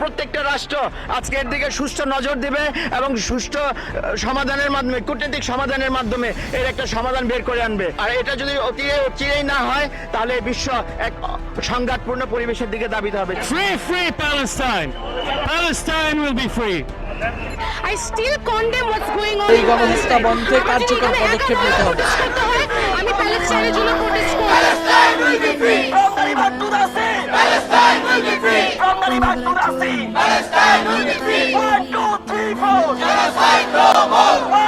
প্রত্যেকটা রাষ্ট্র আজকে এর দিকে সুষ্ঠু নজর দিবে এবং সুষ্ঠু সমাধানের মাধ্যমে, কূটনৈতিক সমাধানের মাধ্যমে এর একটা সমাধান বের করে আনবে। আর এটা যদি অচিরেই না হয় তাহলে বিশ্ব এক সংঘাতপূর্ণ পরিবেশের দিকে ধাবিত হবে। Free Palestine. Palestine will be free. I still condemn what's going on. এই গণহত্যা বন্ধে কার্যকর পদক্ষেপ নিতে হবে। আমি প্যালেস্টাইনের জন্য প্রোটেস্ট করব। Palestine will be free. From Taliban to the sea. Palestine will be free. From Taliban to the sea. Palestine will be free. 1, 2, 3, 4. Genocide no more.